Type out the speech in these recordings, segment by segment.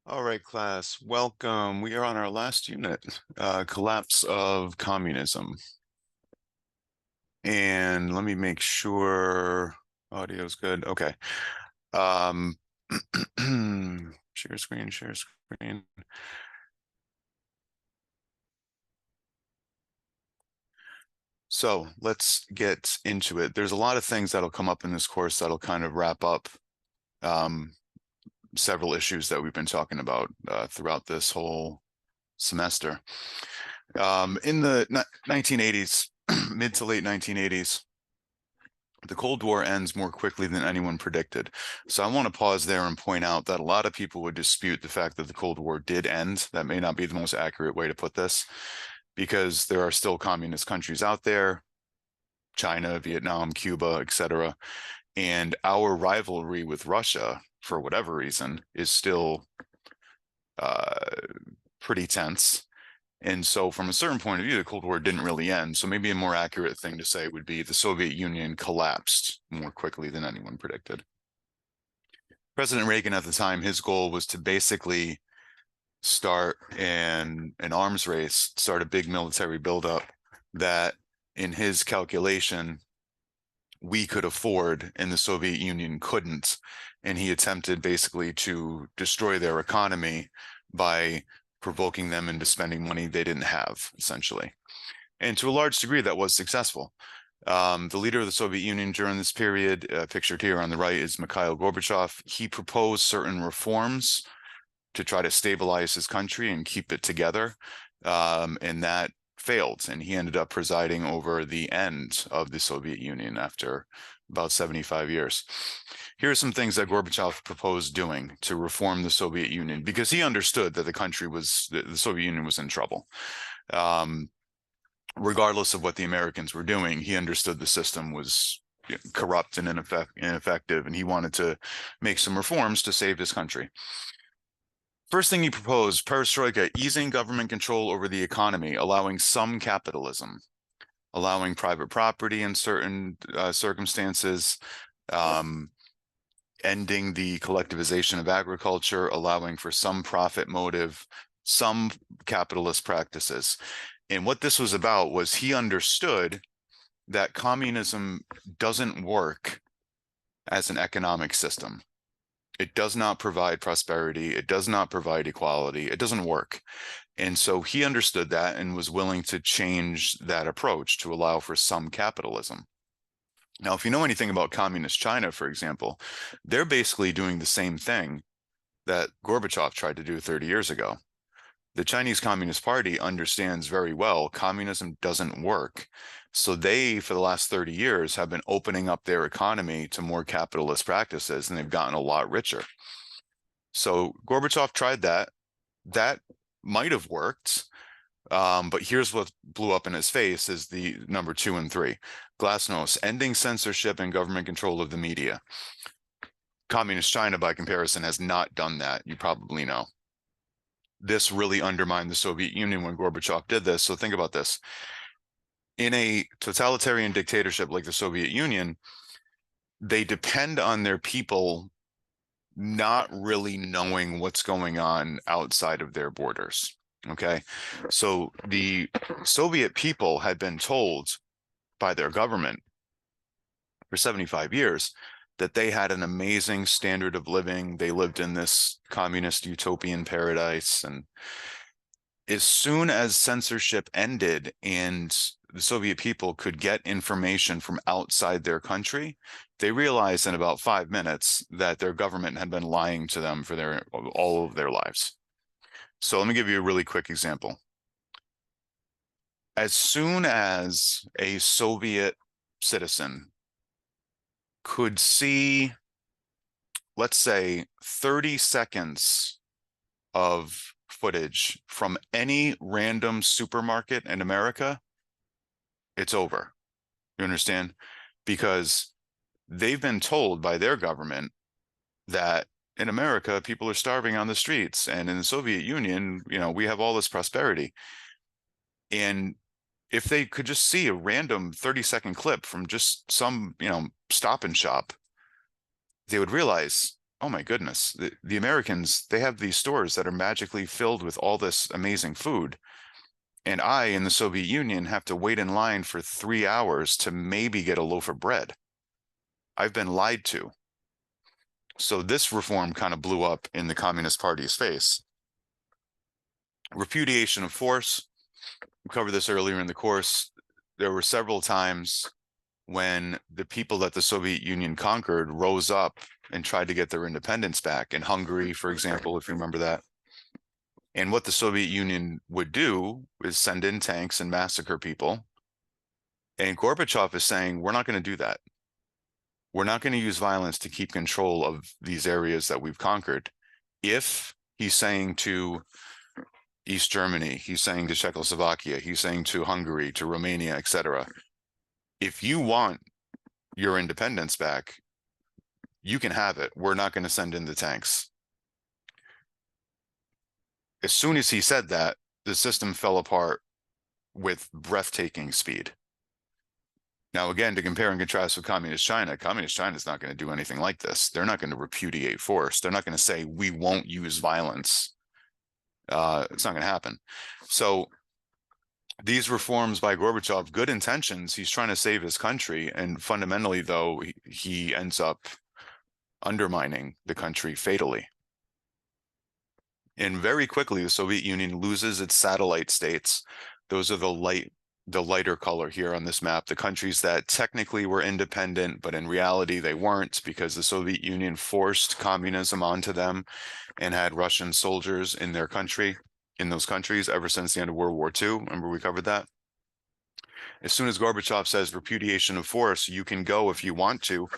All right, class, welcome. We are on our last unit, collapse of communism. And let me make sure audio's good. Okay. Um, share screen, share screen. So let's get into it. There's a lot of things that'll come up in this course that'll kind of wrap up um, several issues that we've been talking about throughout this whole semester. In the 1980s, mid to late 1980s, the Cold War ends more quickly than anyone predicted. So I want to pause there and point out that a lot of people would dispute the fact that the Cold War did end. That may not be the most accurate way to put this, because there are still communist countries out there, China, Vietnam, Cuba, etc. And our rivalry with Russia, for whatever reason, is still uh, pretty tense. And so from a certain point of view, the Cold War didn't really end. So maybe a more accurate thing to say would be the Soviet Union collapsed more quickly than anyone predicted. President Reagan at the time, his goal was to basically start an arms race, start a big military buildup that, in his calculation, we could afford and the Soviet Union couldn't. And he attempted basically to destroy their economy by provoking them into spending money they didn't have, essentially. And to a large degree, that was successful. The leader of the Soviet Union during this period, pictured here on the right, is Mikhail Gorbachev. He proposed certain reforms to try to stabilize his country and keep it together, and that failed. And he ended up presiding over the end of the Soviet Union after about 75 years. Here are some things that Gorbachev proposed doing to reform the Soviet Union, because he understood that the Soviet Union was in trouble. Regardless of what the Americans were doing, he understood the system was corrupt and ineffective, and he wanted to make some reforms to save his country. First thing he proposed, perestroika, easing government control over the economy, allowing some capitalism, allowing private property in certain circumstances, ending the collectivization of agriculture, allowing for some profit motive, some capitalist practices. And what this was about was he understood that communism doesn't work as an economic system. It does not provide prosperity. It does not provide equality. It doesn't work. And so he understood that and was willing to change that approach to allow for some capitalism. Now, if you know anything about communist China, for example, they're basically doing the same thing that Gorbachev tried to do 30 years ago. The Chinese Communist Party understands very well communism doesn't work. So they, for the last 30 years, have been opening up their economy to more capitalist practices, and they've gotten a lot richer. So Gorbachev tried that. That might have worked. But here's what blew up in his face is the number 2 and 3. Glasnost, ending censorship and government control of the media. Communist China, by comparison, has not done that. You probably know. This really undermined the Soviet Union when Gorbachev did this. So think about this. In a totalitarian dictatorship like the Soviet Union, they depend on their people not really knowing what's going on outside of their borders. Okay. So the Soviet people had been told by their government for 75 years that they had an amazing standard of living. They lived in this communist utopian paradise. And as soon as censorship ended and the Soviet people could get information from outside their country, they realized in about 5 minutes that their government had been lying to them for all of their lives. So let me give you a really quick example. As soon as a Soviet citizen could see, let's say, 30 seconds of footage from any random supermarket in America, it's over. You understand? Because they've been told by their government that in America, people are starving on the streets, and in the Soviet Union, we have all this prosperity. And if they could just see a random 30-second clip from just some, Stop and Shop, they would realize, oh my goodness, the Americans, they have these stores that are magically filled with all this amazing food. And I, in the Soviet Union, have to wait in line for 3 hours to maybe get a loaf of bread. I've been lied to. So this reform kind of blew up in the Communist Party's face. Repudiation of force, we covered this earlier in the course. There were several times when the people that the Soviet Union conquered rose up and tried to get their independence back. In Hungary, for example, if you remember that. And what the Soviet Union would do is send in tanks and massacre people. And Gorbachev is saying, we're not going to do that. We're not going to use violence to keep control of these areas that we've conquered. If he's saying to East Germany, he's saying to Czechoslovakia, he's saying to Hungary, to Romania, etc., if you want your independence back, you can have it. We're not going to send in the tanks. As soon as he said that, the system fell apart with breathtaking speed. Now, again, to compare and contrast with Communist China is not going to do anything like this. They're not going to repudiate force. They're not going to say, we won't use violence. It's not going to happen. So these reforms by Gorbachev, good intentions, he's trying to save his country. And fundamentally, though, he ends up undermining the country fatally. And very quickly, the Soviet Union loses its satellite states. Those are the lighter color here on this map, the countries that technically were independent, but in reality they weren't, because the Soviet Union forced communism onto them and had Russian soldiers in their country, in those countries, ever since the end of World War II. Remember, we covered that? As soon as Gorbachev says repudiation of force, you can go if you want to,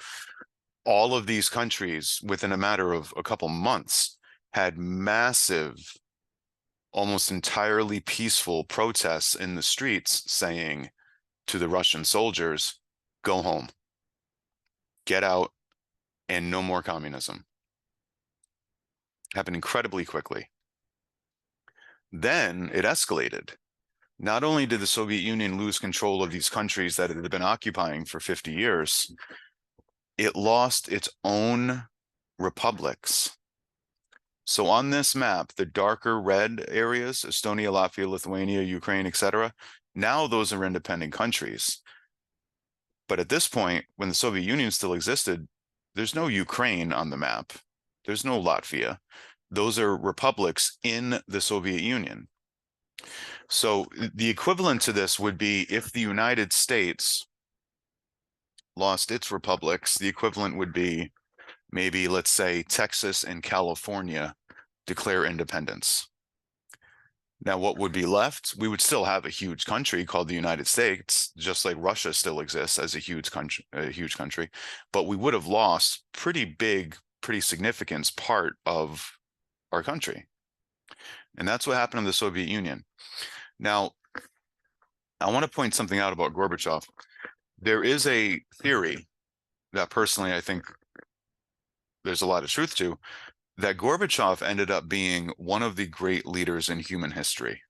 all of these countries, within a matter of a couple months, had massive, almost entirely peaceful protests in the streets saying to the Russian soldiers, go home, get out, and no more communism. Happened incredibly quickly. Then it escalated. Not only did the Soviet Union lose control of these countries that it had been occupying for 50 years, it lost its own republics. So on this map, the darker red areas, Estonia, Latvia, Lithuania, Ukraine, etc., now those are independent countries. But at this point, when the Soviet Union still existed, there's no Ukraine on the map. There's no Latvia. Those are republics in the Soviet Union. So the equivalent to this would be if the United States lost its republics, the equivalent would be maybe, let's say, Texas and California declare independence. Now, what would be left? We would still have a huge country called the United States, just like Russia still exists as a huge country, but we would have lost pretty significant part of our country. And that's what happened in the Soviet Union. Now, I want to point something out about Gorbachev. There is a theory that personally I think there's a lot of truth to, that Gorbachev ended up being one of the great leaders in human history.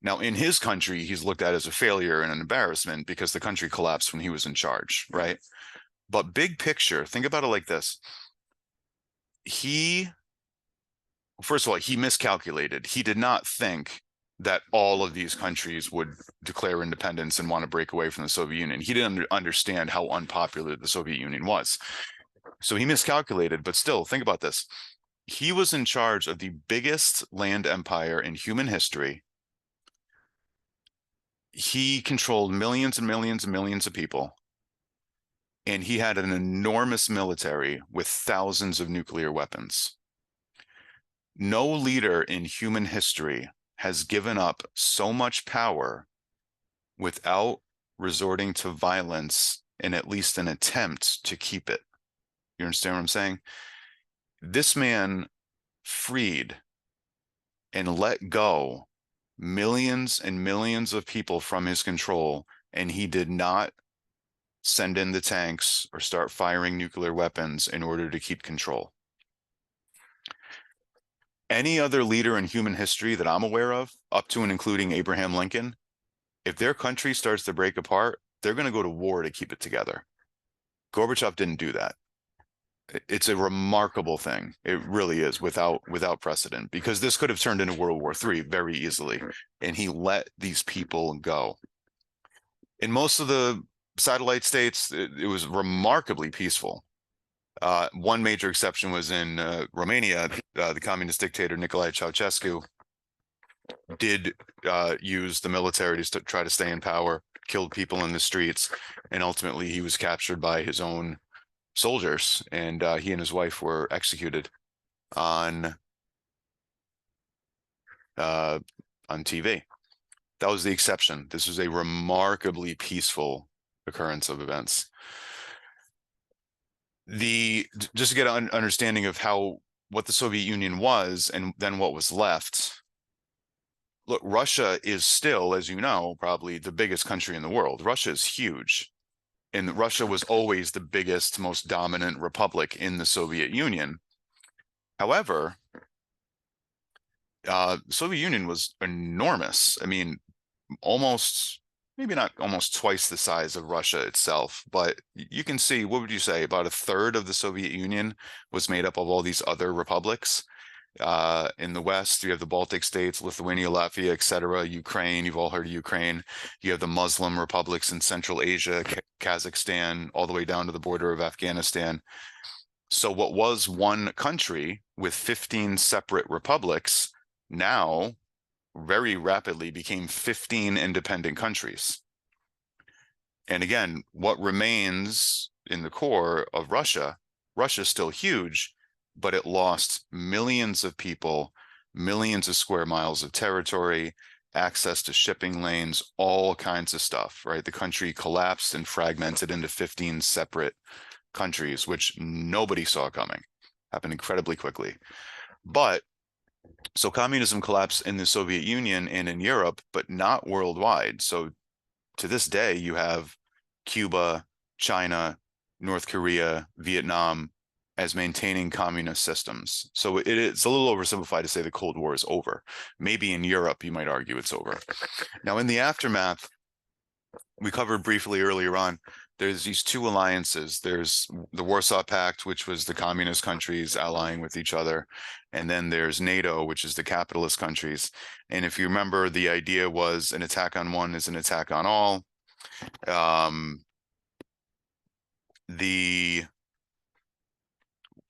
Now, in his country, he's looked at as a failure and an embarrassment because the country collapsed when he was in charge, right? But big picture, think about it like this. First of all, he miscalculated. He did not think that all of these countries would declare independence and want to break away from the Soviet Union. He didn't understand how unpopular the Soviet Union was. So he miscalculated, but still, think about this. He was in charge of the biggest land empire in human history. He controlled millions and millions and millions of people. And he had an enormous military with thousands of nuclear weapons. No leader in human history has given up so much power without resorting to violence in at least an attempt to keep it. You understand what I'm saying? This man freed and let go millions and millions of people from his control, and he did not send in the tanks or start firing nuclear weapons in order to keep control. Any other leader in human history that I'm aware of, up to and including Abraham Lincoln, if their country starts to break apart, they're going to go to war to keep it together. Gorbachev didn't do that. It's a remarkable thing. It really is, without precedent, because this could have turned into World War III very easily, and he let these people go. In most of the satellite states, it was remarkably peaceful. One major exception was in Romania. The communist dictator Nicolae Ceausescu did use the military to try to stay in power, killed people in the streets, and ultimately he was captured by his own soldiers, and he and his wife were executed on uh, on TV. That was the exception. This was a remarkably peaceful occurrence of events. Just to get an understanding of what the Soviet Union was and then what was left. Look, Russia is still, as you know, probably the biggest country in the world. Russia is huge. And Russia was always the biggest, most dominant republic in the Soviet Union. However, the Soviet Union was enormous. I mean, maybe not almost twice the size of Russia itself, but you can see, what would you say, about a third of the Soviet Union was made up of all these other republics. In the West, you have the Baltic states, Lithuania, Latvia, etc., Ukraine. You've all heard of Ukraine. You have the Muslim republics in Central Asia, Kazakhstan, all the way down to the border of Afghanistan. So what was one country with 15 separate republics now very rapidly became 15 independent countries. And again, what remains in the core of Russia, Russia's still huge, but it lost millions of people, millions of square miles of territory, access to shipping lanes, all kinds of stuff, right? The country collapsed and fragmented into 15 separate countries, which nobody saw coming. Happened incredibly quickly. But so communism collapsed in the Soviet Union and in Europe, but not worldwide. So to this day, you have Cuba, China, North Korea, Vietnam as maintaining communist systems. So it's a little oversimplified to say the Cold War is over. Maybe in Europe, you might argue it's over. Now, in the aftermath, we covered briefly earlier on, there's these two alliances. There's the Warsaw Pact, which was the communist countries allying with each other. And then there's NATO, which is the capitalist countries. And if you remember, the idea was an attack on one is an attack on all. The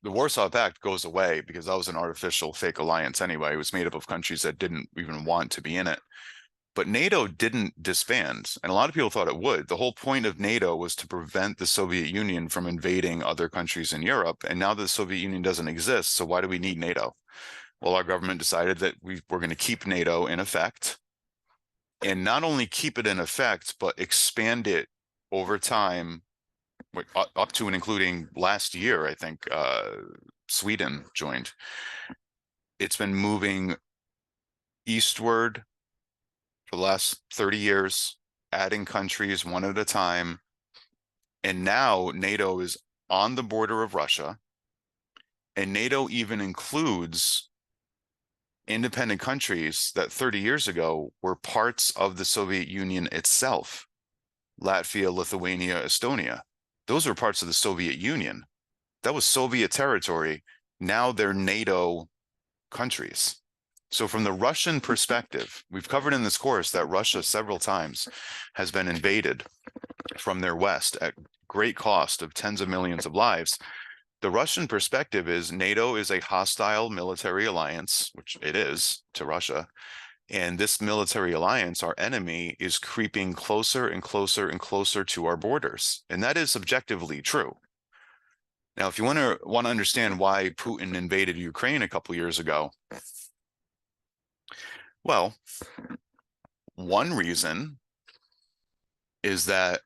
Warsaw Pact goes away because that was an artificial fake alliance anyway. It was made up of countries that didn't even want to be in it. But NATO didn't disband, and a lot of people thought it would. The whole point of NATO was to prevent the Soviet Union from invading other countries in Europe. And now the Soviet Union doesn't exist, so why do we need NATO? Well, our government decided that we're going to keep NATO in effect, and not only keep it in effect, but expand it over time, up to and including last year, I think Sweden joined. It's been moving eastward for the last 30 years, adding countries one at a time. And now NATO is on the border of Russia. And NATO even includes independent countries that 30 years ago were parts of the Soviet Union itself. Latvia, Lithuania, Estonia. Those were parts of the Soviet Union. That was Soviet territory. Now they're NATO countries. So from the Russian perspective, we've covered in this course that Russia several times has been invaded from their west at great cost of tens of millions of lives. The Russian perspective is NATO is a hostile military alliance, which it is to Russia. And this military alliance, our enemy, is creeping closer and closer and closer to our borders. And that is objectively true. Now, if you want to understand why Putin invaded Ukraine a couple years ago, well, one reason is that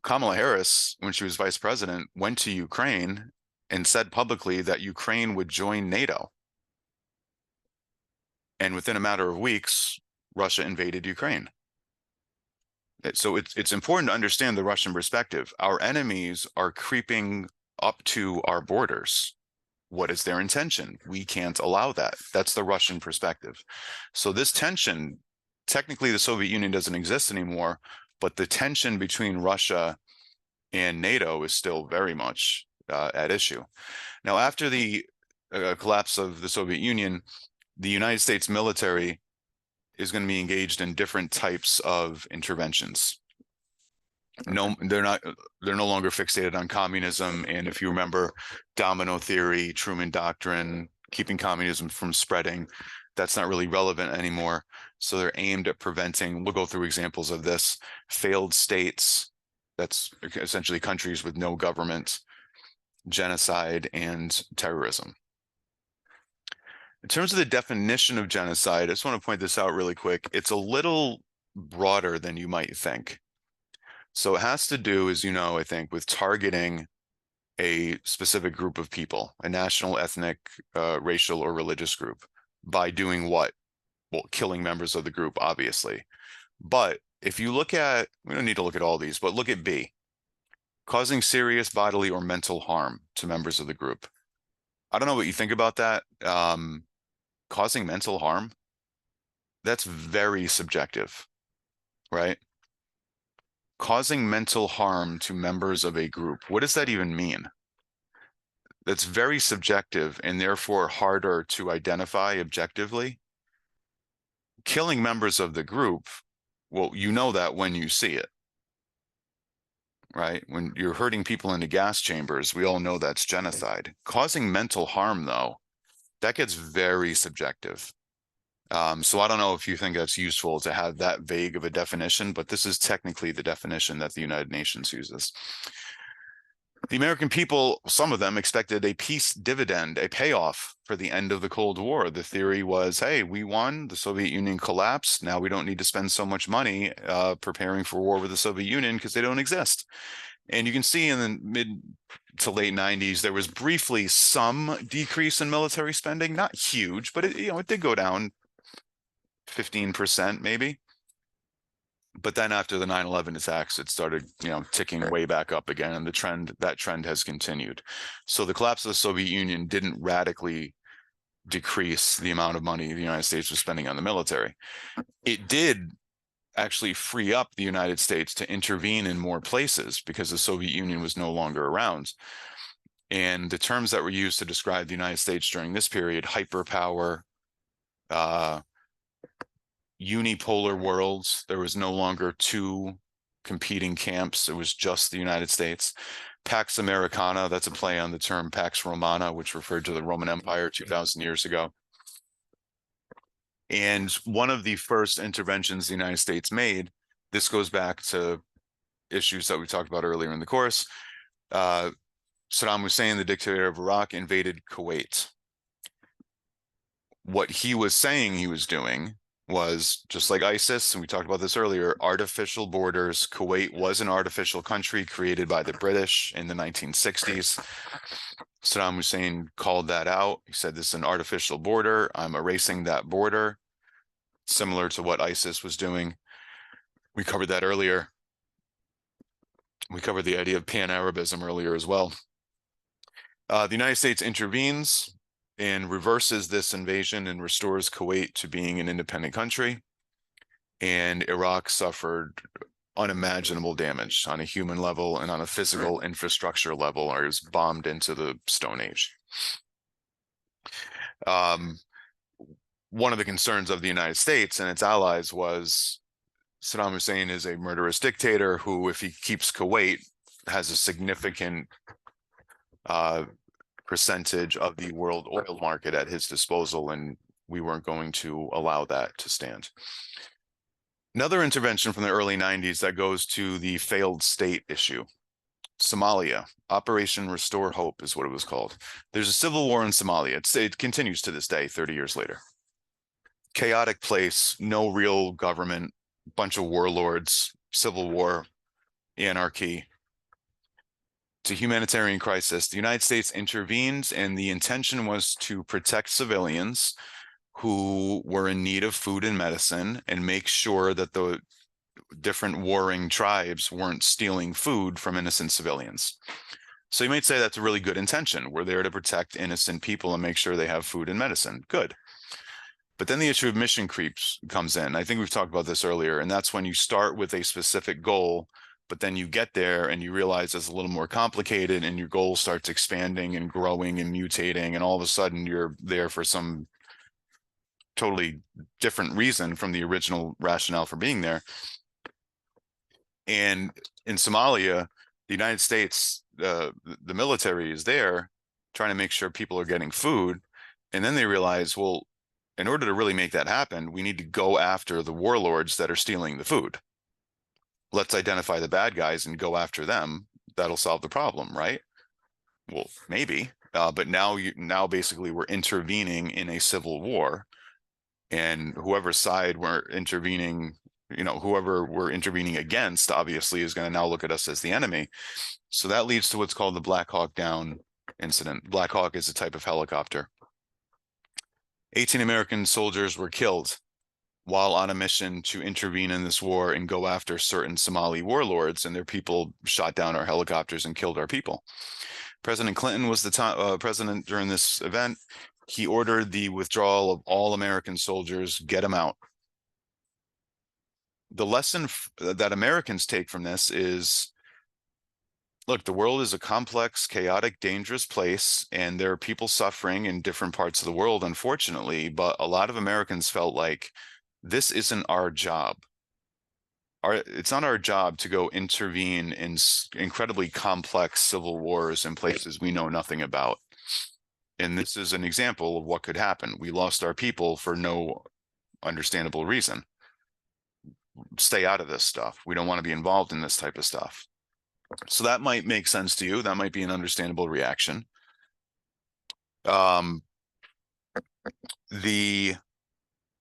Kamala Harris, when she was vice president, went to Ukraine and said publicly that Ukraine would join NATO. And within a matter of weeks, Russia invaded Ukraine. So it's important to understand the Russian perspective. Our enemies are creeping up to our borders. What is their intention? We can't allow that. That's the Russian perspective. So this tension, technically the Soviet Union doesn't exist anymore, but the tension between Russia and NATO is still very much at issue. Now, after the collapse of the Soviet Union, the United States military is going to be engaged in different types of interventions. No, they're no longer fixated on communism. And if you remember domino theory, Truman Doctrine, keeping communism from spreading, that's not really relevant anymore. So they're aimed at preventing, we'll go through examples of this, failed states, that's essentially countries with no government, genocide, and terrorism. In terms of the definition of genocide, I just want to point this out really quick. It's a little broader than you might think. So it has to do, as you know, I think, with targeting a specific group of people, a national, ethnic, racial, or religious group, by doing what? Well, killing members of the group, obviously. But if you look at, we don't need to look at all these, but look at B, causing serious bodily or mental harm to members of the group. I don't know what you think about that. Causing mental harm, that's very subjective, right? Causing mental harm to members of a group, what does that even mean? That's very subjective and therefore harder to identify objectively. Killing members of the group, well, you know that when you see it, right? When you're herding people into gas chambers, we all know that's genocide. Causing mental harm, though, that gets very subjective. So I don't know if you think that's useful to have that vague of a definition, but this is technically the definition that the United Nations uses. The American people, some of them, expected a peace dividend, a payoff for the end of the Cold War. The theory was, hey, we won, the Soviet Union collapsed, now we don't need to spend so much money preparing for war with the Soviet Union because they don't exist. And you can see in the mid to late 90s, there was briefly some decrease in military spending, not huge, but it did go down 15% maybe. But then after the 9/11 attacks, it started, ticking way back up again, and that trend has continued. So the collapse of the Soviet Union didn't radically decrease the amount of money the United States was spending on the military. It did actually free up the United States to intervene in more places because the Soviet Union was no longer around. And the terms that were used to describe the United States during this period, hyperpower, unipolar worlds, there was no longer two competing camps, it was just the United States. Pax Americana, that's a play on the term Pax Romana, which referred to the Roman Empire 2,000 years ago. And one of the first interventions the United States made, this goes back to issues that we talked about earlier in the course. Saddam Hussein, the dictator of Iraq, invaded Kuwait. What he was saying he was doing was, just like ISIS, and we talked about this earlier, artificial borders. Kuwait was an artificial country created by the British in the 1960s. Saddam Hussein called that out. He said, this is an artificial border. I'm erasing that border, similar to what ISIS was doing. We covered that earlier. We covered the idea of pan-Arabism earlier as well. The United States intervenes and reverses this invasion and restores Kuwait to being an independent country. And Iraq suffered unimaginable damage on a human level and on a physical infrastructure level, or was bombed into the Stone Age. One of the concerns of the United States and its allies was Saddam Hussein is a murderous dictator who, if he keeps Kuwait, has a significant percentage of the world oil market at his disposal, and we weren't going to allow that to stand. Another intervention from the early 90s that goes to the failed state issue. Somalia, Operation Restore Hope is what it was called. There's a civil war in Somalia. It continues to this day, 30 years later. Chaotic place, no real government, bunch of warlords, civil war, anarchy. It's a humanitarian crisis. The United States intervenes, and the intention was to protect civilians who were in need of food and medicine and make sure that the different warring tribes weren't stealing food from innocent civilians. So you might say that's a really good intention. We're there to protect innocent people and make sure they have food and medicine. Good. But then the issue of mission creeps comes in. I think we've talked about this earlier, and that's when you start with a specific goal But then you get there and you realize it's a little more complicated, and your goal starts expanding and growing and mutating, and all of a sudden you're there for some totally different reason from the original rationale for being there. And in Somalia, the United States, the military is there trying to make sure people are getting food. And then they realize, well, in order to really make that happen, we need to go after the warlords that are stealing the food. Let's identify the bad guys and go after them. That'll solve the problem, right? Well, maybe. But now basically we're intervening in a civil war, and whoever side we're intervening, whoever we're intervening against, obviously is going to now look at us as the enemy. So that leads to what's called the Black Hawk Down incident. Black Hawk is a type of helicopter. 18 American soldiers were killed while on a mission to intervene in this war and go after certain Somali warlords, and their people shot down our helicopters and killed our people. President Clinton was the president during this event. He ordered the withdrawal of all American soldiers, get them out. The lesson that Americans take from this is, look, the world is a complex, chaotic, dangerous place, and there are people suffering in different parts of the world, unfortunately, but a lot of Americans felt like this isn't our job. It's not our job to go intervene in incredibly complex civil wars in places we know nothing about. And this is an example of what could happen. We lost our people for no understandable reason. Stay out of this stuff. We don't want to be involved in this type of stuff. So that might make sense to you. That might be an understandable reaction. The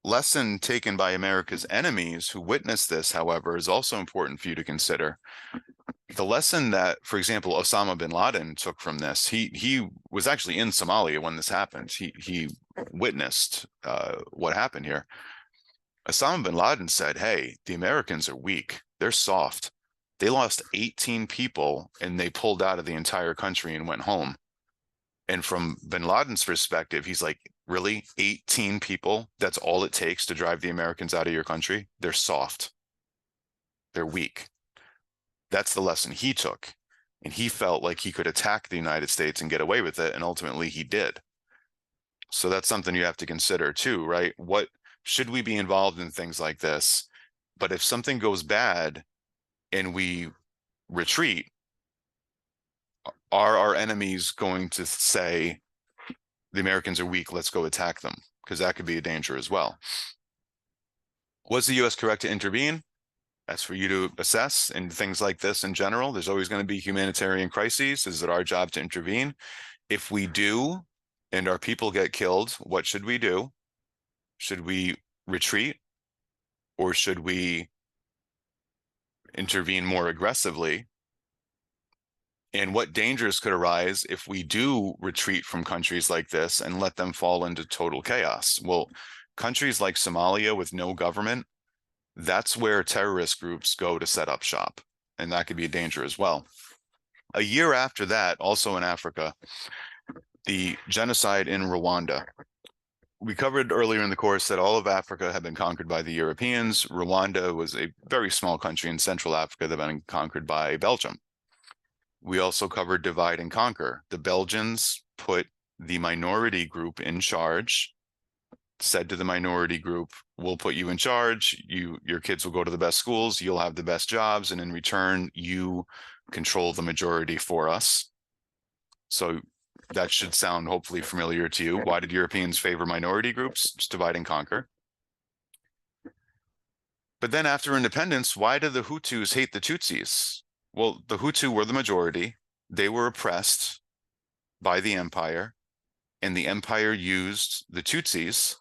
lesson taken by America's enemies who witnessed this, however, is also important for you to consider. The lesson that, for example, Osama bin Laden took from this, he was actually in Somalia when this happened. He witnessed what happened here. Osama bin Laden said, hey, the Americans are weak. They're soft. They lost 18 people and they pulled out of the entire country and went home. And from bin Laden's perspective, he's like, really? 18 people? That's all it takes to drive the Americans out of your country? They're soft. They're weak. That's the lesson he took. And he felt like he could attack the United States and get away with it. And ultimately he did. So that's something you have to consider too, right? What should we be involved in things like this? But if something goes bad and we retreat, are our enemies going to say the Americans are weak, let's go attack them? Because that could be a danger as well. Was the US correct to intervene? That's for you to assess. And things like this in general, there's always going to be humanitarian crises. Is it our job to intervene? If we do and our people get killed, what should we do? Should we retreat, or should we intervene more aggressively? And what dangers could arise if we do retreat from countries like this and let them fall into total chaos? Well, countries like Somalia with no government, that's where terrorist groups go to set up shop. And that could be a danger as well. A year after that, also in Africa, the genocide in Rwanda. We covered earlier in the course that all of Africa had been conquered by the Europeans. Rwanda was a very small country in Central Africa that had been conquered by Belgium. We also covered divide and conquer. The Belgians put the minority group in charge, said to the minority group, we'll put you in charge. Your kids will go to the best schools. You'll have the best jobs. And in return, you control the majority for us. So that should sound hopefully familiar to you. Why did Europeans favor minority groups? Just divide and conquer. But then after independence, why did the Hutus hate the Tutsis? Well, the Hutu were the majority. They were oppressed by the empire, and the empire used the Tutsis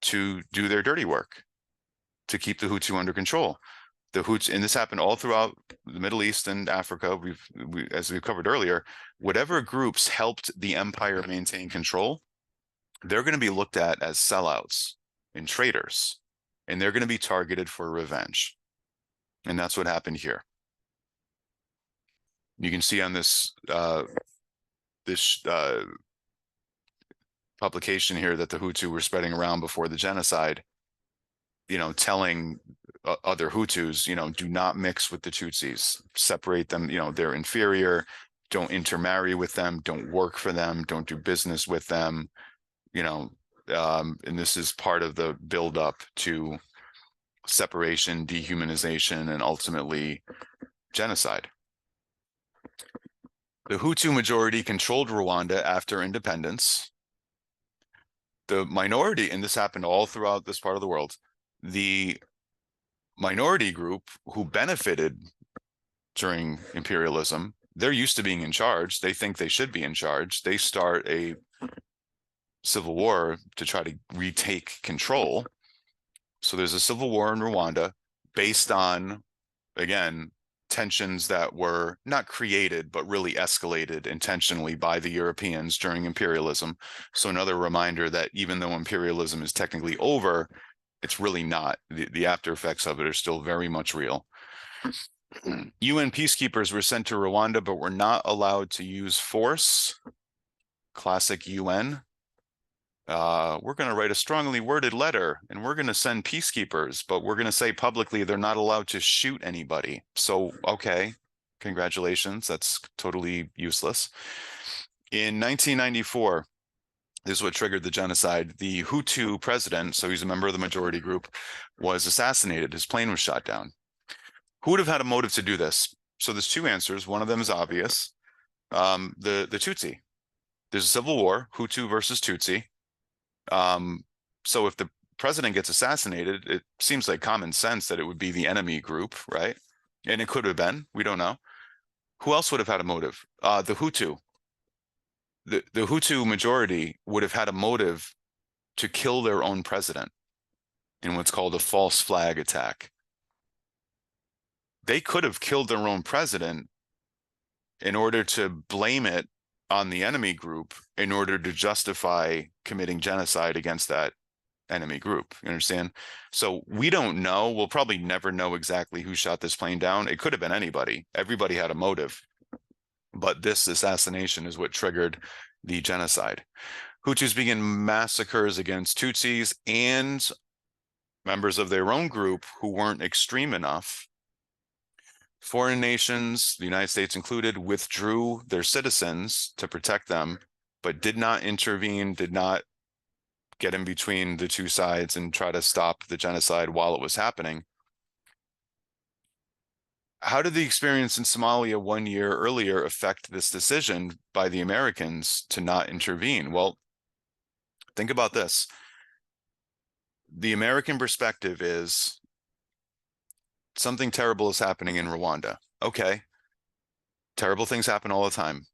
to do their dirty work, to keep the Hutu under control. The Hutus, and this happened all throughout the Middle East and Africa, as we've covered earlier, whatever groups helped the empire maintain control, they're going to be looked at as sellouts and traitors, and they're going to be targeted for revenge. And that's what happened here. You can see on this publication here that the Hutu were spreading around before the genocide, telling other Hutus, do not mix with the Tutsis, separate them, they're inferior, don't intermarry with them, don't work for them, don't do business with them, and this is part of the buildup to separation, dehumanization, and ultimately genocide. The Hutu majority controlled Rwanda after independence. The minority, and this happened all throughout this part of the world, the minority group who benefited during imperialism, they're used to being in charge. They think they should be in charge. They start a civil war to try to retake control. So there's a civil war in Rwanda based on, again, tensions that were not created, but really escalated intentionally by the Europeans during imperialism. So another reminder that even though imperialism is technically over, it's really not. The after effects of it are still very much real. UN peacekeepers were sent to Rwanda, but were not allowed to use force. Classic UN. We're going to write a strongly worded letter and we're going to send peacekeepers, but we're going to say publicly they're not allowed to shoot anybody. So, okay, congratulations. That's totally useless. In 1994, this is what triggered the genocide. The Hutu president, so he's a member of the majority group, was assassinated. His plane was shot down. Who would have had a motive to do this? So there's two answers. One of them is obvious. The Tutsi. There's a civil war, Hutu versus Tutsi. So if the president gets assassinated, it seems like common sense that it would be the enemy group, right? And it could have been, we don't know. Who else would have had a motive? The Hutu. The Hutu majority would have had a motive to kill their own president in what's called a false flag attack. They could have killed their own president in order to blame it on the enemy group in order to justify committing genocide against that enemy group. You understand? So we don't know. We'll probably never know exactly who shot this plane down. It could have been anybody. Everybody had a motive. But this assassination is what triggered the genocide. Hutus began massacres against Tutsis and members of their own group who weren't extreme enough. Foreign nations, the United States included, withdrew their citizens to protect them, but did not intervene, did not get in between the two sides and try to stop the genocide while it was happening. How did the experience in Somalia 1 year earlier affect this decision by the Americans to not intervene? Well, think about this. The American perspective is something terrible is happening in Rwanda. Okay, terrible things happen all the time.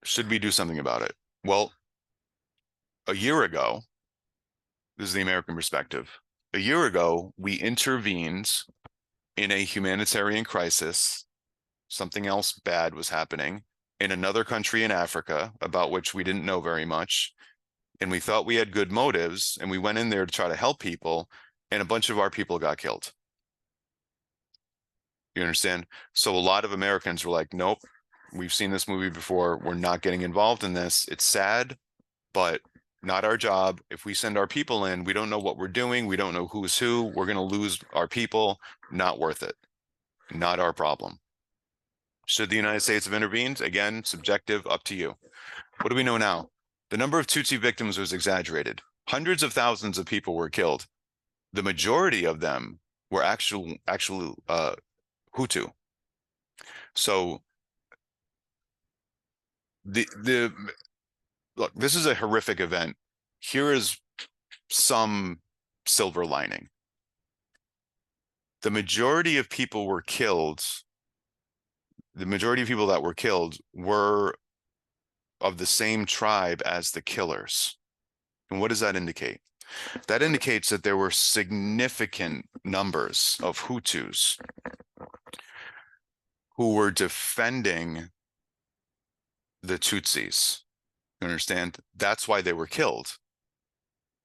Should we do something about it? Well, a year ago, this is the American perspective. A year ago, we intervened in a humanitarian crisis. Something else bad was happening in another country in Africa about which we didn't know very much. And we thought we had good motives, and we went in there to try to help people, and a bunch of our people got killed. You understand? So a lot of Americans were like, nope, we've seen this movie before. We're not getting involved in this. It's sad, but not our job. If we send our people in, we don't know what we're doing. We don't know who's who. We're going to lose our people. Not worth it. Not our problem. Should the United States have intervened? Again, subjective, up to you. What do we know now? The number of Tutsi victims was exaggerated. Hundreds of thousands of people were killed. The majority of them were actual Hutu. So look, this is a horrific event. Here is some silver lining. The majority of people were killed. The majority of people that were killed were of the same tribe as the killers. And what does that indicate? That indicates that there were significant numbers of Hutus who were defending the Tutsis. You understand? That's why they were killed.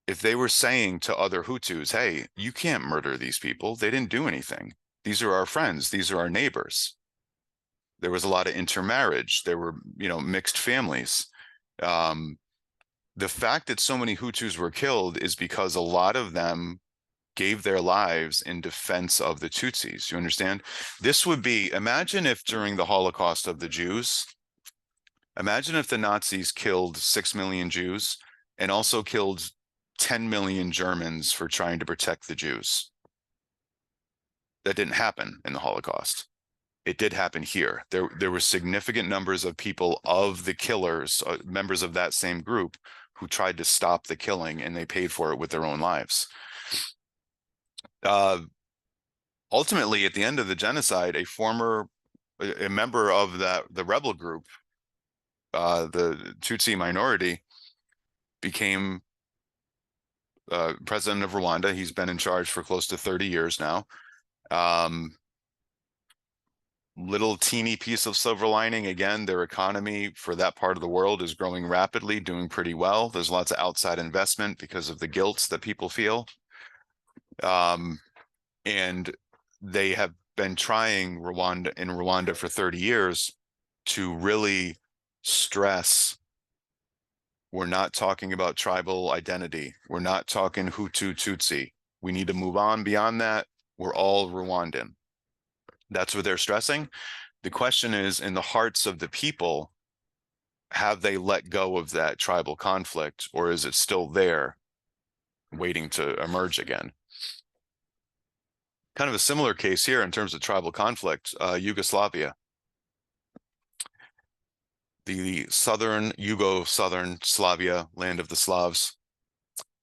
If they were saying to other Hutus, hey, you can't murder these people. They didn't do anything. These are our friends. These are our neighbors. There was a lot of intermarriage. There were, mixed families. The fact that so many Hutus were killed is because a lot of them gave their lives in defense of the Tutsis. You understand? This would be, imagine if during the Holocaust of the Jews, imagine if the Nazis killed 6 million Jews and also killed 10 million Germans for trying to protect the Jews. That didn't happen in the Holocaust. It did happen here. There were significant numbers of people, of the killers, members of that same group, who tried to stop the killing, and they paid for it with their own lives. Ultimately, at the end of the genocide, a member of the rebel group, the Tutsi minority, became president of Rwanda. He's been in charge for close to 30 years now. Little teeny piece of silver lining, again, their economy for that part of the world is growing rapidly, doing pretty well. There's lots of outside investment because of the guilt that people feel. And they have been trying in Rwanda for 30 years to really stress, we're not talking about tribal identity. We're not talking Hutu, Tutsi. We need to move on beyond that. We're all Rwandan. That's what they're stressing. The question is, in the hearts of the people, have they let go of that tribal conflict, or is it still there waiting to emerge again? Kind of a similar case here in terms of tribal conflict, Yugoslavia. The southern Slavia, land of the Slavs,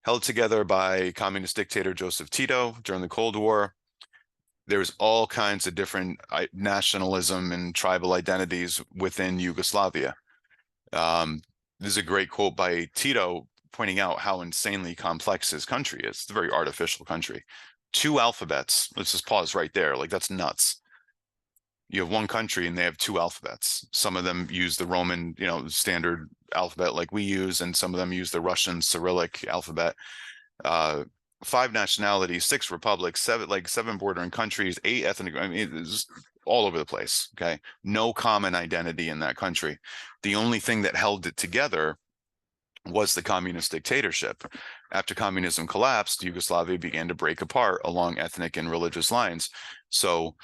held together by communist dictator Joseph Tito during the Cold War. There's all kinds of different nationalism and tribal identities within Yugoslavia. This is a great quote by Tito pointing out how insanely complex his country is. It's a very artificial country. 2 alphabets. Let's just pause right there. Like, that's nuts. You have one country and they have 2 alphabets. Some of them use the Roman, standard alphabet like we use, and some of them use the Russian Cyrillic alphabet. 5 nationalities, 6 republics, 7 bordering countries, 8 ethnic. I mean, it's all over the place. Okay, no common identity in that country. The only thing that held it together was the communist dictatorship. After communism collapsed, Yugoslavia began to break apart along ethnic and religious lines. So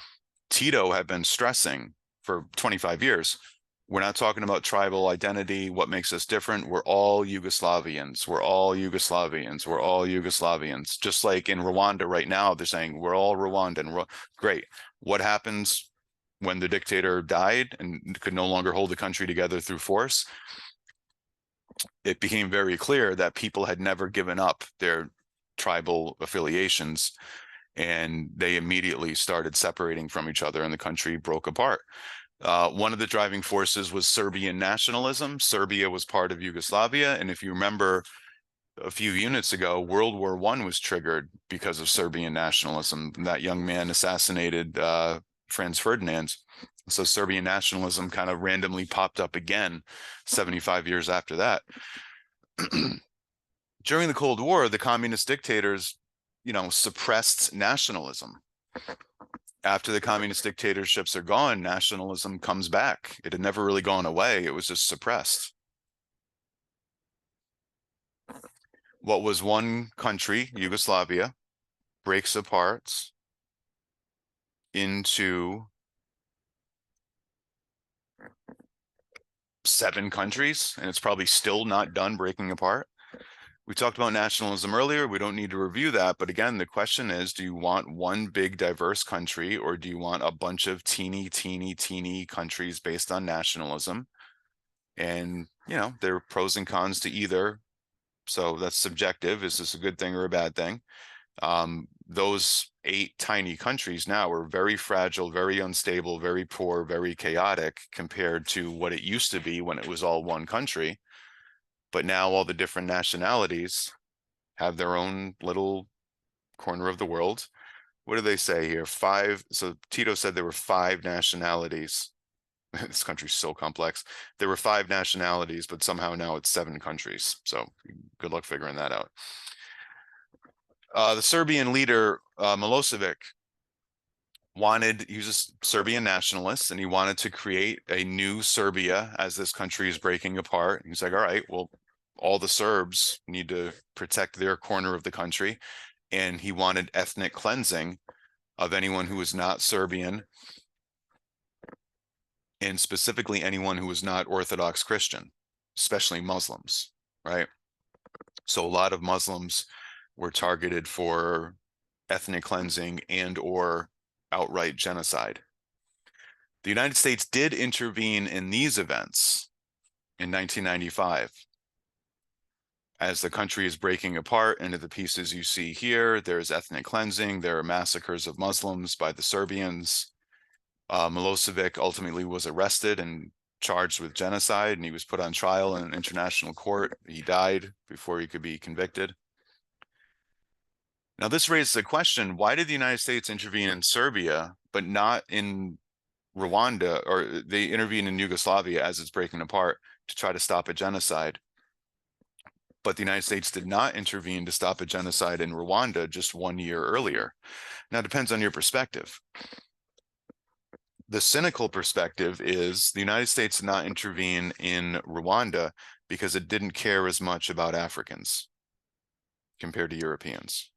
Tito had been stressing for 25 years, we're not talking about tribal identity, what makes us different. We're all Yugoslavians. We're all Yugoslavians. We're all Yugoslavians. Just like in Rwanda right now, they're saying we're all Rwandan. Great. What happens when the dictator died and could no longer hold the country together through force? It became very clear that people had never given up their tribal affiliations, and they immediately started separating from each other, and the country broke apart. One of the driving forces was Serbian nationalism. Serbia was part of Yugoslavia, and if you remember a few units ago, World War I was triggered because of Serbian nationalism. That young man assassinated Franz Ferdinand. So Serbian nationalism kind of randomly popped up again 75 years after that. During the Cold War, the communist dictators, suppressed nationalism. After the communist dictatorships are gone, nationalism comes back. It had never really gone away. It was just suppressed. What was one country, Yugoslavia, breaks apart into 7 countries, and it's probably still not done breaking apart. We talked about nationalism earlier. We don't need to review that. But again, the question is, do you want one big diverse country, or do you want a bunch of teeny countries based on nationalism? And, there are pros and cons to either. So that's subjective. Is this a good thing or a bad thing? Those 8 tiny countries now are very fragile, very unstable, very poor, very chaotic compared to what it used to be when it was all one country. But now all the different nationalities have their own little corner of the world. What do they say here? 5. So Tito said there were 5 nationalities. This country's so complex. There were 5 nationalities, but somehow now it's 7 countries. So good luck figuring that out. The Serbian leader, Milosevic, he was a Serbian nationalist, and he wanted to create a new Serbia as this country is breaking apart. He's like, all right, well, all the Serbs need to protect their corner of the country. and he wanted ethnic cleansing of anyone who was not Serbian, and specifically anyone who was not Orthodox Christian, especially Muslims, right? So a lot of Muslims were targeted for ethnic cleansing and or outright genocide. The United States did intervene in these events in 1995. As the country is breaking apart into the pieces you see here, there's ethnic cleansing, there are massacres of Muslims by the Serbians. Milosevic ultimately was arrested and charged with genocide, and he was put on trial in an international court. He died before he could be convicted. Now, this raises a question: why did the United States intervene in Serbia, but not in Rwanda, or they intervened in Yugoslavia as it's breaking apart to try to stop a genocide? But the United States did not intervene to stop a genocide in Rwanda just 1 year earlier. Now, it depends on your perspective. The cynical perspective is the United States did not intervene in Rwanda because it didn't care as much about Africans compared to Europeans.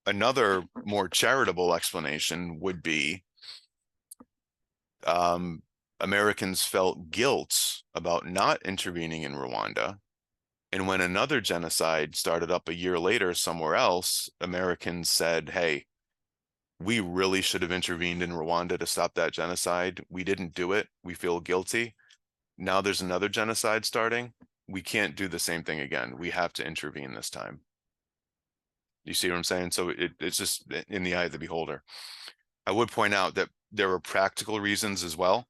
Another more charitable explanation would be Americans felt guilt about not intervening in Rwanda. And when another genocide started up a year later somewhere else, Americans said, hey, we really should have intervened in Rwanda to stop that genocide. We didn't do it. We feel guilty. Now there's another genocide starting. We can't do the same thing again. We have to intervene this time. You see what I'm saying? So it's just in the eye of the beholder. I would point out that there are practical reasons as well.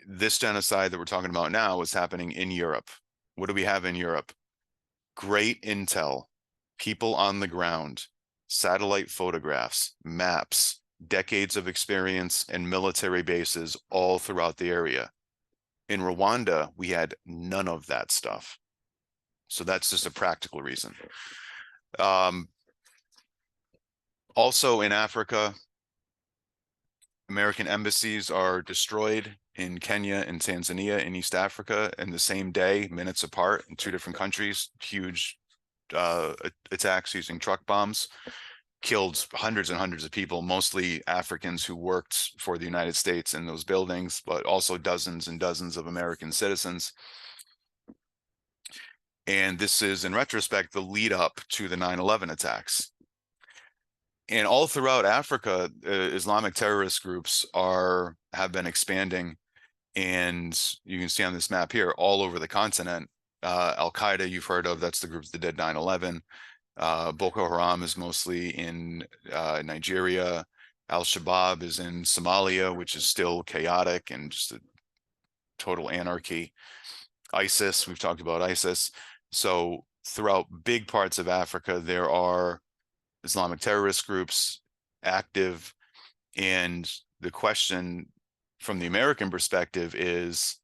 This genocide that we're talking about now is happening in Europe. What do we have in Europe? Great intel, people on the ground, satellite photographs, maps, decades of experience, and military bases all throughout the area. In Rwanda, we had none of that stuff. So that's just a practical reason. Also in Africa, American embassies are destroyed in Kenya and Tanzania in East Africa in the same day, minutes apart in 2 different countries. Huge attacks using truck bombs, killed hundreds and hundreds of people, mostly Africans who worked for the United States in those buildings, but also dozens and dozens of American citizens. And this is, in retrospect, the lead up to the 9/11 attacks. And all throughout Africa, Islamic terrorist groups have been expanding, and you can see on this map here, all over the continent. Al-Qaeda, you've heard of, that's the group that did 9/11. Boko Haram is mostly in Nigeria. Al-Shabaab is in Somalia, which is still chaotic and just a total anarchy. ISIS, we've talked about ISIS. So throughout big parts of Africa, there are Islamic terrorist groups active. And the question from the American perspective is,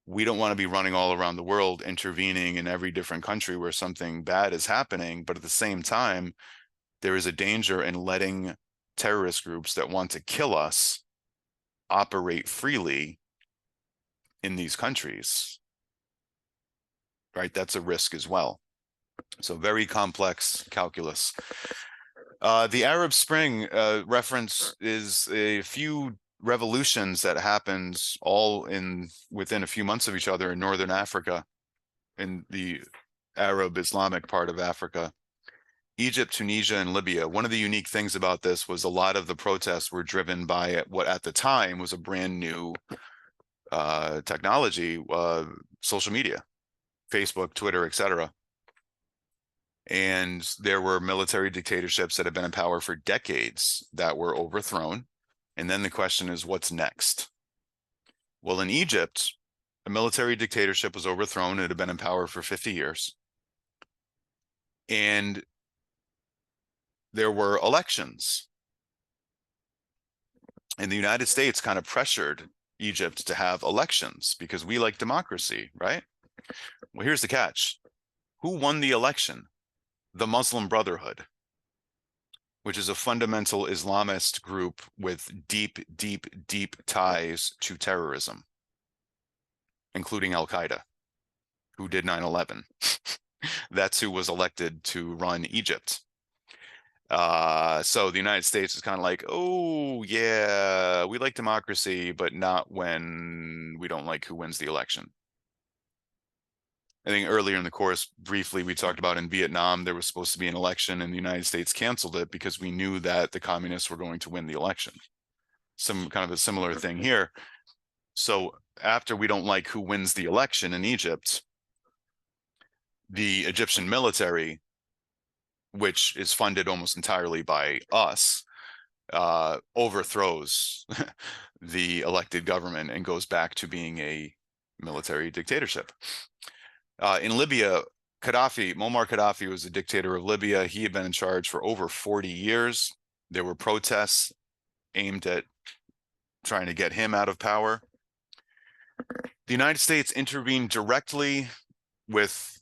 we don't want to be running all around the world, intervening in every different country where something bad is happening. But at the same time, there is a danger in letting terrorist groups that want to kill us operate freely in these countries, right? That's a risk as well. So very complex calculus. The Arab Spring reference is a few revolutions that happened all within a few months of each other in Northern Africa, in the Arab Islamic part of Africa. Egypt, Tunisia, and Libya. One of the unique things about this was a lot of the protests were driven by what at the time was a brand new technology, social media, Facebook, Twitter, etc. And there were military dictatorships that have been in power for decades that were overthrown. And then the question is, what's next? Well, in Egypt, a military dictatorship was overthrown. It had been in power for 50 years. And there were elections. And the United States kind of pressured Egypt to have elections because we like democracy, right? Well, here's the catch. Who won the election? The Muslim Brotherhood, which is a fundamental Islamist group with deep, deep, deep ties to terrorism, including Al-Qaeda, who did 9/11. That's who was elected to run Egypt. So the United States is kind of like, oh yeah, we like democracy, but not when we don't like who wins the election. I think earlier in the course, briefly, we talked about in Vietnam, there was supposed to be an election and the United States canceled it because we knew that the communists were going to win the election. Some kind of a similar thing here. So after we don't like who wins the election in Egypt, the Egyptian military, which is funded almost entirely by us, overthrows the elected government and goes back to being a military dictatorship. In Libya, Muammar Gaddafi was the dictator of Libya. He had been in charge for over 40 years. There were protests aimed at trying to get him out of power. The United States intervened directly with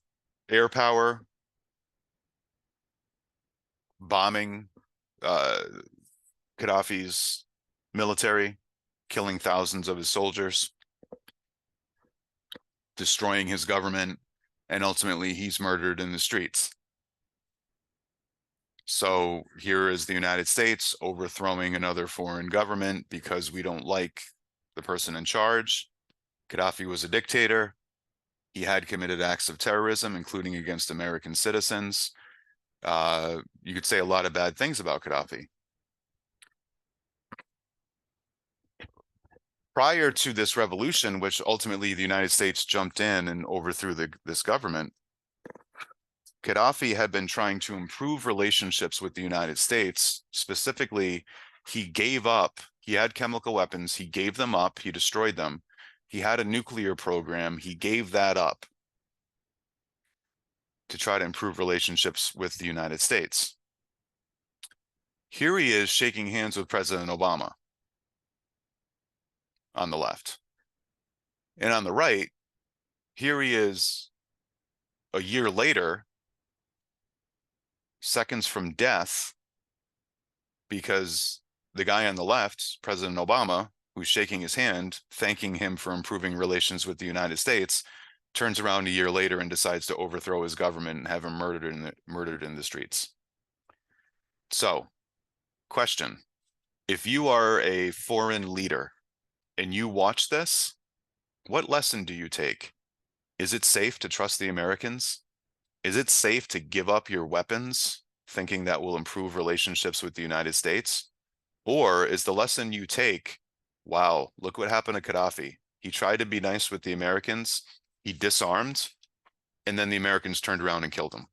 air power, bombing Gaddafi's military, killing thousands of his soldiers, destroying his government, and ultimately he's murdered in the streets. So here is the United States overthrowing another foreign government because we don't like the person in charge. Gaddafi was a dictator. He had committed acts of terrorism, including against American citizens. You could say a lot of bad things about Gaddafi. Prior to this revolution, which ultimately the United States jumped in and overthrew this government, Gaddafi had been trying to improve relationships with the United States. Specifically, he had chemical weapons, he gave them up, he destroyed them. He had a nuclear program, he gave that up to try to improve relationships with the United States. Here he is shaking hands with President Obama on the left. And on the right, here he is a year later, seconds from death, because the guy on the left, President Obama, who's shaking his hand, thanking him for improving relations with the United States, turns around a year later and decides to overthrow his government and have him murdered in the streets. So, question: if you are a foreign leader and you watch this, what lesson do you take? Is it safe to trust the Americans? Is it safe to give up your weapons, thinking that will improve relationships with the United States? Or is the lesson you take, wow, look what happened to Gaddafi. He tried to be nice with the Americans, he disarmed, and then the Americans turned around and killed him.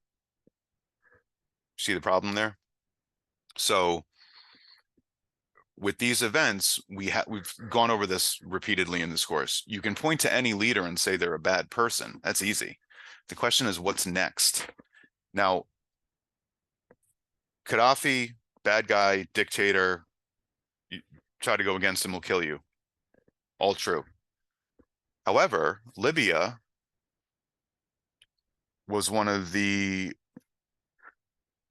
See the problem there? So with these events, we've gone over this repeatedly in this course. You can point to any leader and say they're a bad person. That's easy. The question is, what's next? Now, Gaddafi, bad guy, dictator, you try to go against him, will kill you. All true. However, Libya was one of the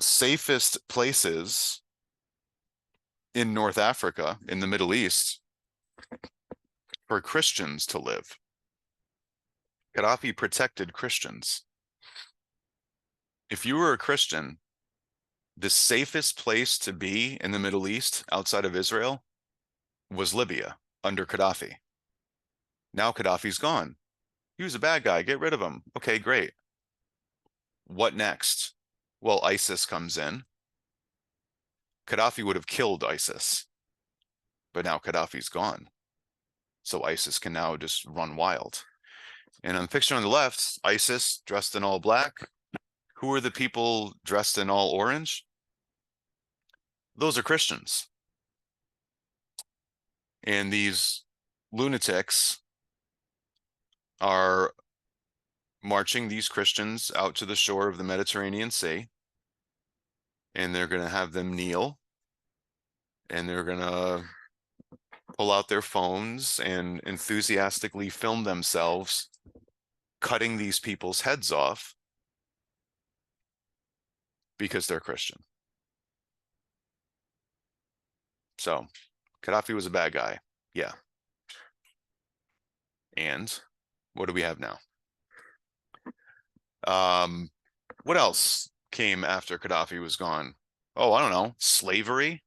safest places in North Africa, in the Middle East, for Christians to live. Gaddafi protected Christians. If you were a Christian, the safest place to be in the Middle East outside of Israel was Libya under Gaddafi. Now Gaddafi's gone. He was a bad guy. Get rid of him. Okay, great. What next? Well, ISIS comes in. Gaddafi would have killed ISIS, but now Gaddafi's gone. So ISIS can now just run wild. And on the picture on the left, ISIS dressed in all black. Who are the people dressed in all orange? Those are Christians. And these lunatics are marching these Christians out to the shore of the Mediterranean Sea, and they're going to have them kneel, and they're going to pull out their phones and enthusiastically film themselves cutting these people's heads off because they're Christian. So Gaddafi was a bad guy. Yeah. And what do we have now? What else came after Gaddafi was gone? Oh, I don't know. Slavery.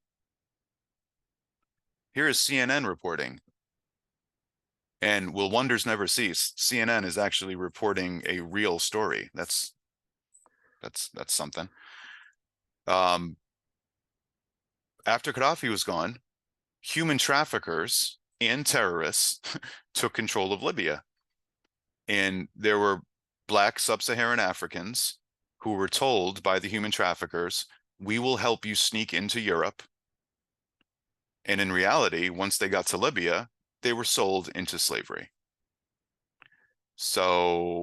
Here is CNN reporting. And will wonders never cease? CNN is actually reporting a real story. That's something. After Gaddafi was gone, human traffickers and terrorists took control of Libya. And there were black sub-Saharan Africans who were told by the human traffickers, we will help you sneak into Europe. And in reality, once they got to Libya, they were sold into slavery. So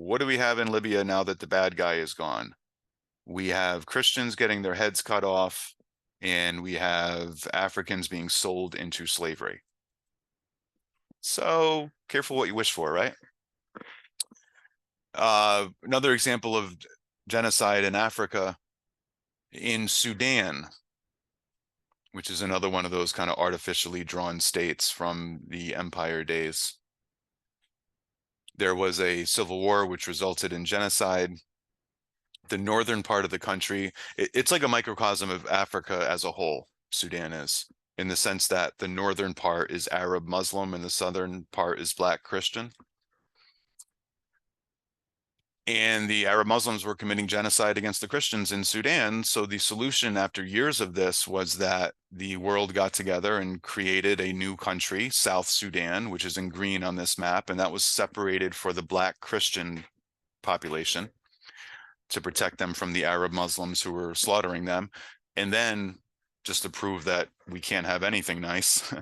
what do we have in Libya now that the bad guy is gone? We have Christians getting their heads cut off, and we have Africans being sold into slavery. So careful what you wish for, right? Another example of genocide in Africa, in Sudan, which is another one of those kind of artificially drawn states from the empire days. There was a civil war which resulted in genocide. The northern part of the country, it's like a microcosm of Africa as a whole, Sudan is, in the sense that the northern part is Arab Muslim and the southern part is Black Christian. And the Arab Muslims were committing genocide against the Christians in Sudan. So the solution after years of this was that the world got together and created a new country, South Sudan, which is in green on this map. And that was separated for the Black Christian population to protect them from the Arab Muslims who were slaughtering them. And then, just to prove that we can't have anything nice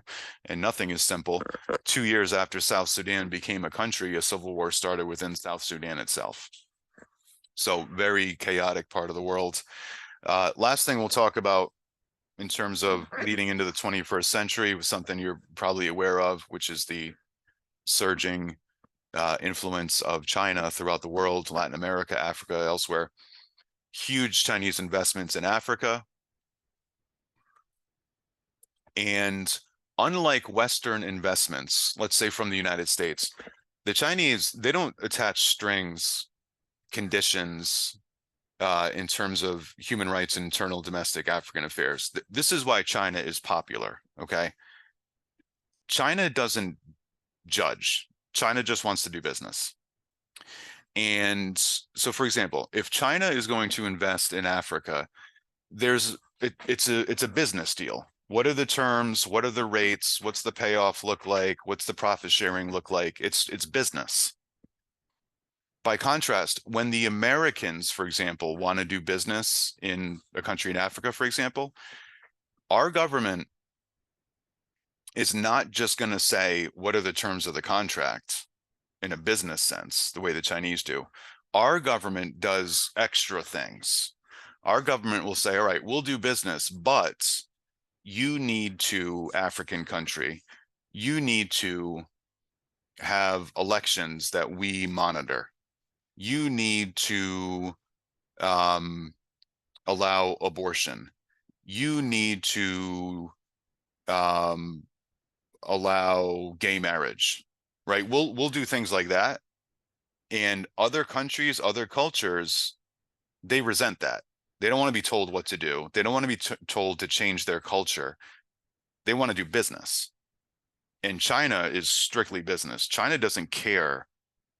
and nothing is simple, 2 years after South Sudan became a country, a civil war started within South Sudan itself. So very chaotic part of the world. Last thing we'll talk about in terms of leading into the 21st century was something you're probably aware of, which is the surging influence of China throughout the world, Latin America, Africa, elsewhere. Huge Chinese investments in Africa. And unlike Western investments, let's say from the United States, the Chinese, they don't attach strings, conditions in terms of human rights and internal domestic African affairs. This is why China is popular, okay? China doesn't judge. China just wants to do business. And so, for example, if China is going to invest in Africa, it's a business deal. What are the terms? What are the rates? What's the payoff look like? What's the profit sharing look like? It's business. By contrast, when the Americans, for example, want to do business in a country in Africa, for example, our government is not just going to say, what are the terms of the contract in a business sense, the way the Chinese do. Our government does extra things. Our government will say, all right, we'll do business, but you need to, African country, you need to have elections that we monitor. You need to allow abortion. You need to allow gay marriage, right? We'll do things like that. And other countries, other cultures, they resent that. They don't want to be told what to do. They don't want to be told to change their culture. They want to do business. And China is strictly business. China doesn't care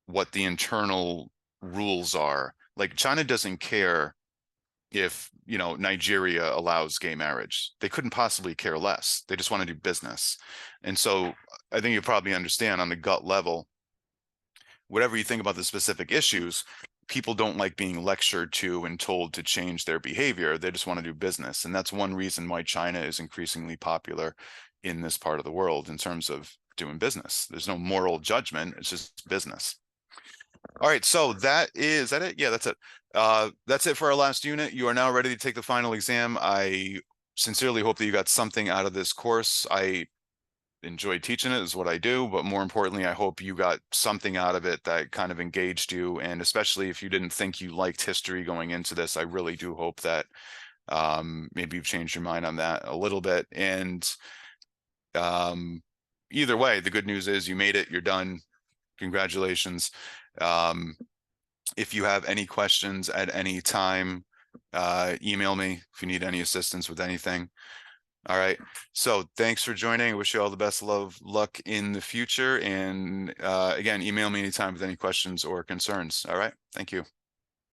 what the internal rules are. Like China doesn't care if, Nigeria allows gay marriage. They couldn't possibly care less. They just want to do business. And so I think you probably understand on the gut level, whatever you think about the specific issues, people don't like being lectured to and told to change their behavior. They just want to do business. And that's one reason why China is increasingly popular in this part of the world in terms of doing business. There's no moral judgment. It's just business. All right, so is that it? Yeah, that's it. That's it for our last unit. You are now ready to take the final exam. I sincerely hope that you got something out of this course. I enjoyed teaching it, is what I do, but more importantly, I hope you got something out of it that kind of engaged you. And especially if you didn't think you liked history going into this, I really do hope that maybe you've changed your mind on that a little bit. And either way, the good news is you made it, you're done. Congratulations. If you have any questions at any time, email me if you need any assistance with anything. All right. So thanks for joining. I wish you all the best luck in the future. And again, email me anytime with any questions or concerns. All right. Thank you.